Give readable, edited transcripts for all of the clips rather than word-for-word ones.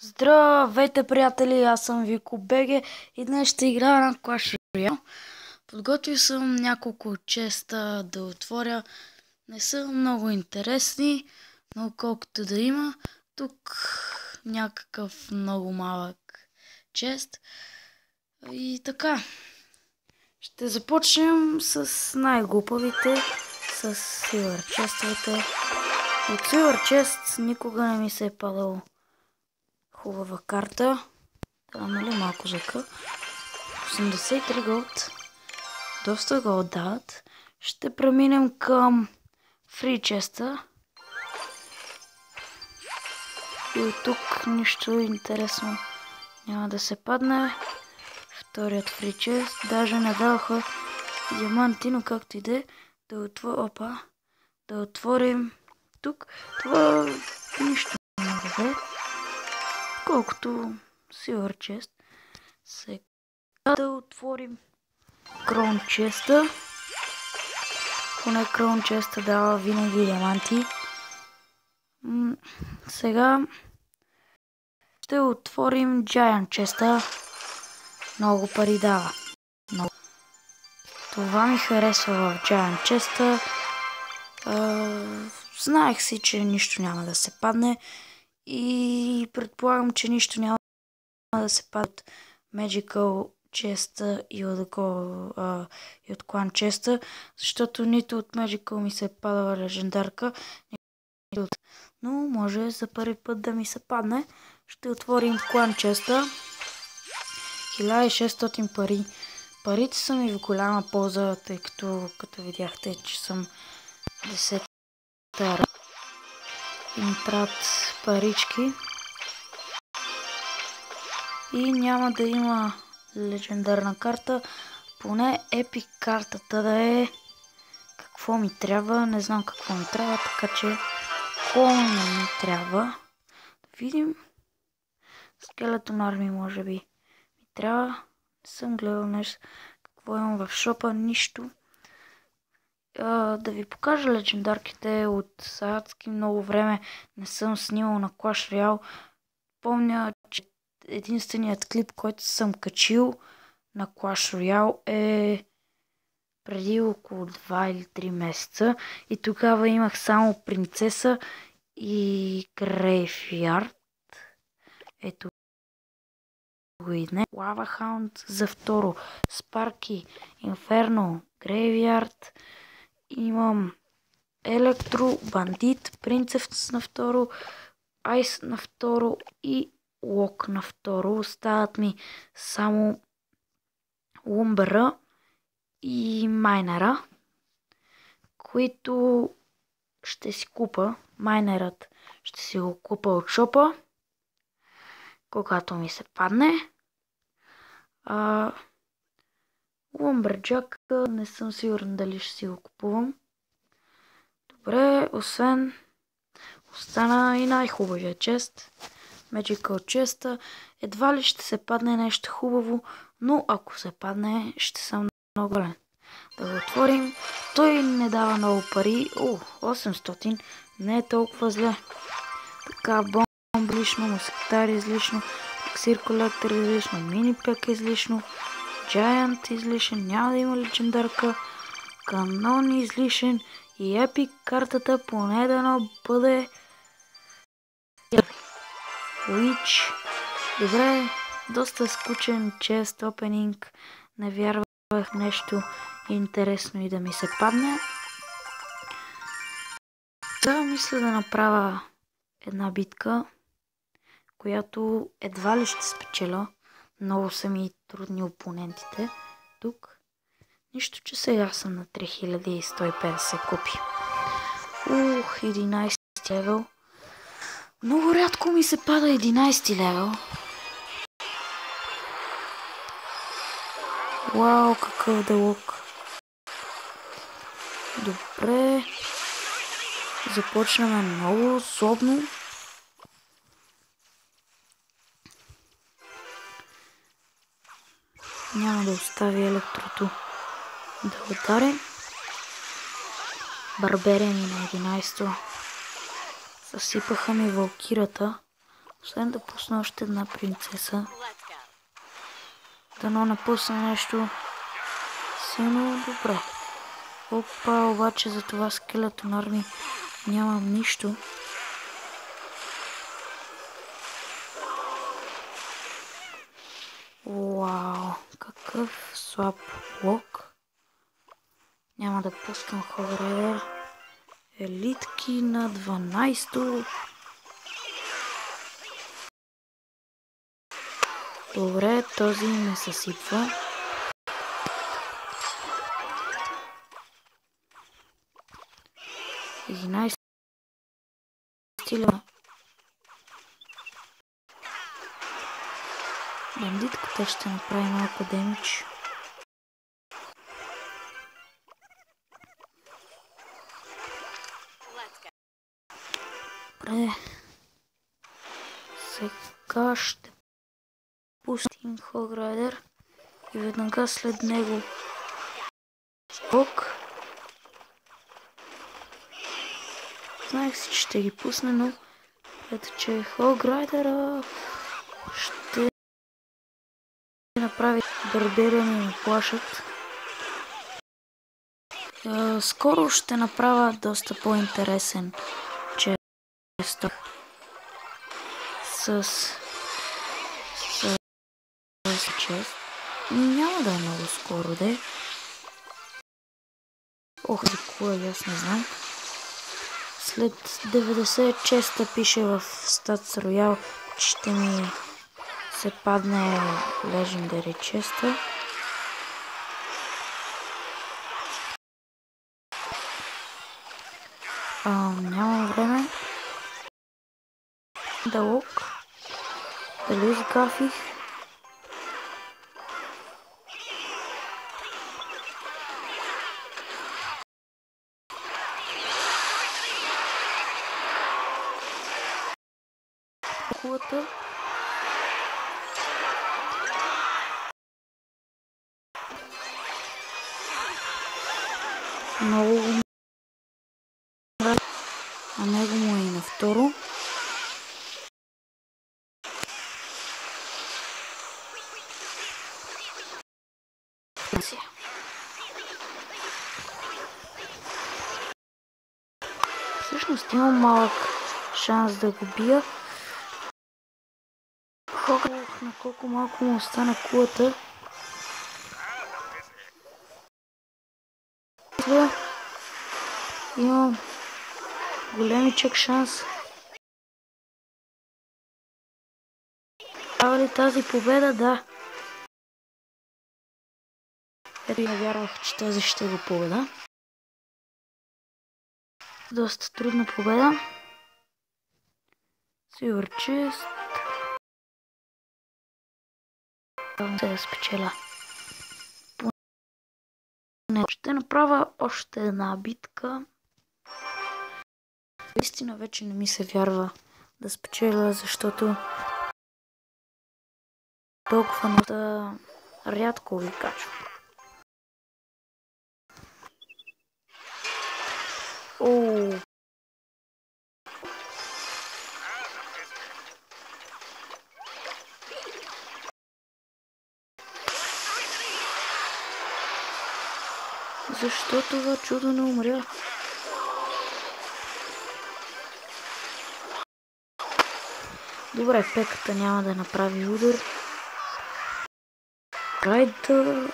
Здравейте, приятели! Аз съм Вико Беге и днес ще играя на Clash Royale. Подготвил съм няколко честа да отворя. Не са много интересни, но колкото да има. Тук някакъв много малък чест. И така. Ще започнем с най-глупавите, с Silver честовете. От Silver чест никога не ми се е падало хубава карта. Да намали малко звука. 83 голд. Доста голд дават. Ще преминем към фри честа. И от тук нищо интересно няма да се падне. Вторият фри чест. Даже не даваха диаманти, но както и да отворим тук. Това нищо не даде. Колкото Silver чест. Сега да отворим Crown честа. Поне Crown честа дава винаги диаманти. Сега ще отворим Giant честа. Много пари дава. Това ми харесва в Giant честа. Знаех си, че нищо няма да се падне. И предполагам, че нищо няма да се падне от Magical честа и от Clan честа, защото нито от Magical ми се е падала легендарка, но може за първи път да ми се падне. Ще отворим Clan честа. 1600 пари. Парите са ми в голяма полза, тъй като видяхте, че съм 10-та и ми правят парички. И няма да има легендарна карта. Поне епик картата да е какво ми трябва. Не знам какво ми трябва, така че не ми трябва. Да видим. Скелетон Army може би ми трябва. Не съм гледал нещо. Какво имам в шопа? Нищо. Да ви покажа легендарките от адски много време. Не съм снимал на Clash Royale. Помня, че единственият клип, който съм качил на Clash Royale е преди около 2 или 3 месеца. И тогава имах само принцеса и Graveyard. Ето го и днес. Lava Hound за второ. Sparky, Inferno, Graveyard. Имам Електро, Бандит, Принцес на второ, Айс на второ и Лок на второ. Остават ми само Лумбера и Майнера, които ще си купа. Майнерът ще си го купа от шопа, когато ми се падне. Lumberjack не съм сигурен дали ще си го купувам. Добре, остана и най-хубавия чест. Magical честа. Едва ли ще се падне нещо хубаво, но ако се падне, ще съм много голен. Да го отворим. Той не дава много пари. 800. Не е толкова зле. Така, бомб излишно, мускетар излишно, Elixir Collector излишно, Mini-Pack излишно, Giant излишен, няма да има легендарка, Канон излишен и Епик картата поне да бъде Witch. Добре, доста скучен чест опенинг. Не вярвах нещо интересно и да ми се падне. Сега мисля да направя една битка, която едва ли ще спечеля. Много са ми трудни опонентите тук. Нищо, че сега съм на 3150 купи. 11 левел. Много рядко ми се пада 11 левел. Вау, какъв дълъг. Добре. Започнаме много злобно. Няма да остави електрото да удари. Барберия ми на 11-то. Съсипаха ми валкирата. Освен да пусна още една принцеса. Дано напусна нещо силно добре. Опа, обаче за това скелетон арми нямам нищо. Вау, какъв слаб блок. Няма да пускам Хограйдер. Елитки на 12-то. Добре, този не съсипва. Стиля. Бандитката ще направи малко демидж. Добре. Сега ще пустим Хограйдер и веднага след него Бог. Знаех си, че ще ги пусне, но ето, че Хограйдера ще направи бърбера ми ме плашат. Скоро ще направя доста по-интересен чест с чест. Няма да е много скоро, де. Ох, за кое, аз не знам. След 90 честа пише в Stats Royale, че ще ми се падне Legendary честа. Нямам време да лук. Дали сгафих. Кулата. Много го а него му е и на второ. Всъщност имам малък шанс да го бия. На колко малко му остана кулата. Имам големичък шанс. Трябва ли тази победа? Да. Ето не вярвах, че тази ще го победа. Доста трудна победа. Silver Chest. Давам се да спечеля. Ще направя още една битка. Истина вече не ми се вярва да спечеля, защото толкова рядко ви качвам. Защо това чудо не умря? Добре, пеката няма да направи удар. Райда.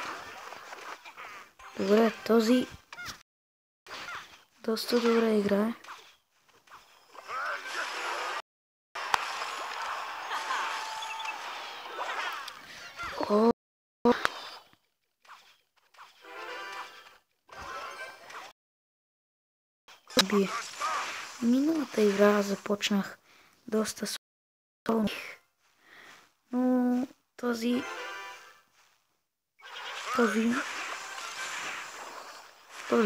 Добре, този доста добре играе. Миналата игра започнах доста солно, но този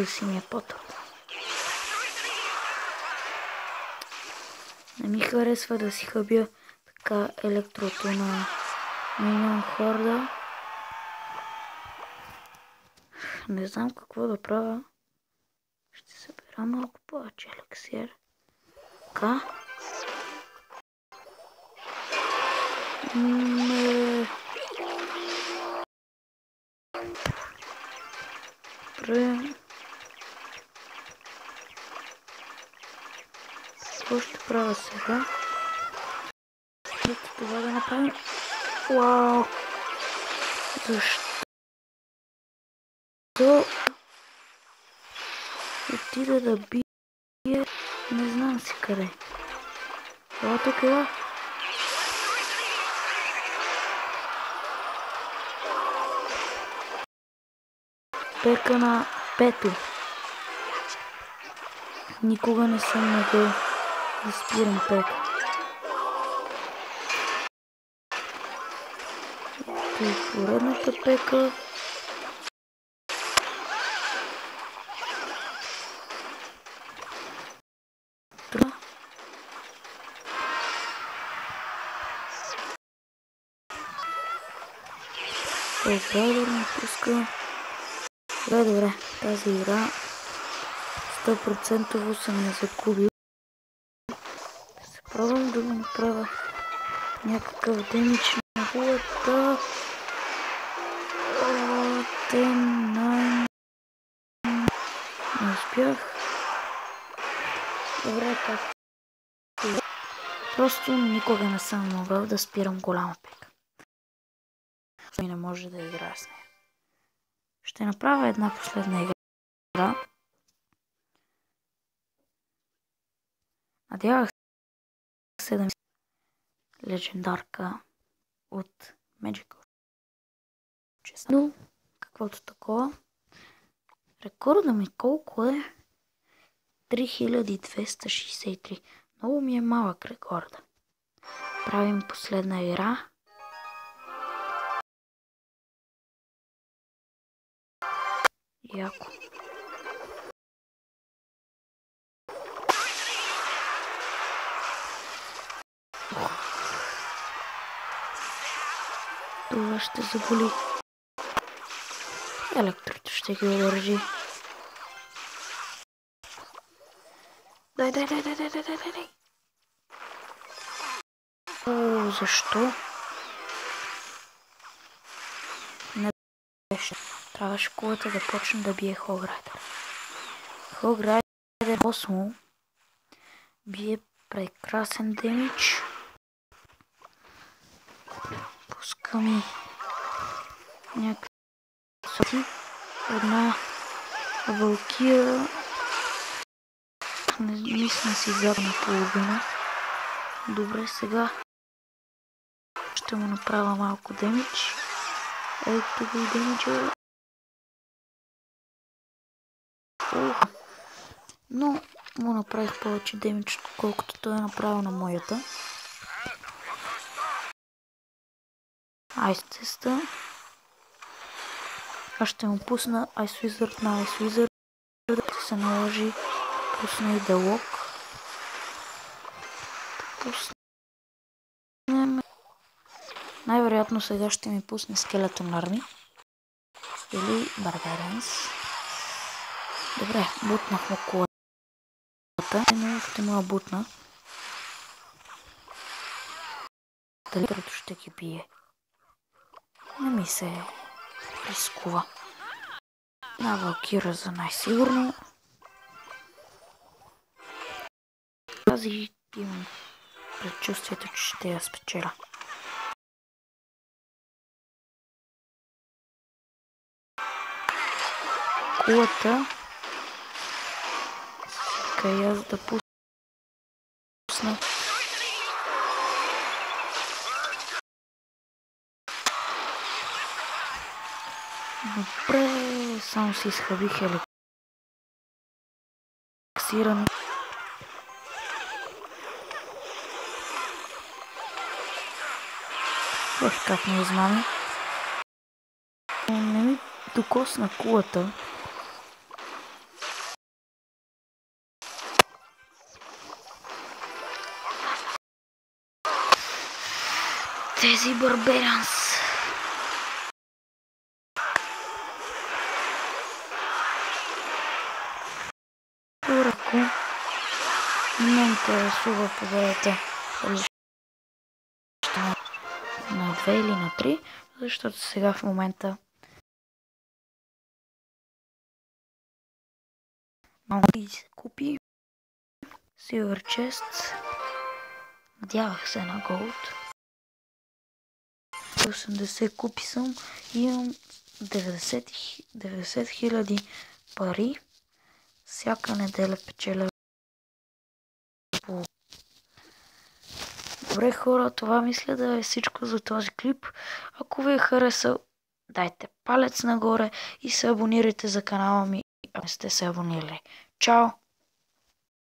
си ми е по-трудно. Не ми харесва да си хъбя така електрото на Миньон Хорда. Не знам какво да правя. Ще събера малко повече еликсир. Така. Не. Добре. Какво ще правя сега? Ето това да направим. Вау! Защо отида да бие? Не знам си къде. Това тук е. Пека на пето. Никога не съм могъл да спирам пека. Ето и поредната пека. Добре, да пуска. Добре, тази игра 100% съм я загубил. Да се пробвам да го направя някакъв демидж на хулата. Не успях. Добре, както просто никога не съм могъл да спирам голяма пека. И не може да играя с нея. Ще направя една последна игра. Надявах се да ми легендарка от Magical. Но, каквото такова. Рекорда ми колко е? 3263. Много ми е малък рекорда. Правим последна игра. Яко. Това ще заболи. Електрото ще ги удържи. Дай. О, защо? Не беше. Трябваше колата да почне да бие Хограйдер. Хограйдер 8 бие прекрасен демидж. Пуска ми някакви соти. Една валкира. Не мисля си задна половина. Добре, сега ще му направя малко демидж. Ето го и демиджа. Но му направих повече демидж, колкото той е направил на моята. Айс теста. Аз ще му пусна Ice Wizard на Ice Wizard. Да се наложи. Пусна и Делок. Пуснем. Най-вероятно сега ще ми пусне Skeleton Army. Или Barbarians. Добре, бутнах му колата. Но ще му я бутна. Дали трето ще ги бие? Не ми се рискува. На Валкира за най-сигурно. Тази имам предчувствието, че ще я спечеля. Кулата. Така и аз да пусна. Добре, само си изхабих елексиране. Ох, как ме измами. Не ми докосна кулата. Тези Барберанс. Урако. Не ме интересува победата. 2 или на 3, защото сега в момента много се купи. Silver Chest. Надявах се на Gold. 80 купи съм и имам 90 хиляди пари. Всяка неделя печеля по... Добре хора, това мисля да е всичко за този клип. Ако ви е харесал, дайте палец нагоре и се абонирайте за канала ми, ако не сте се абонирали. Чао!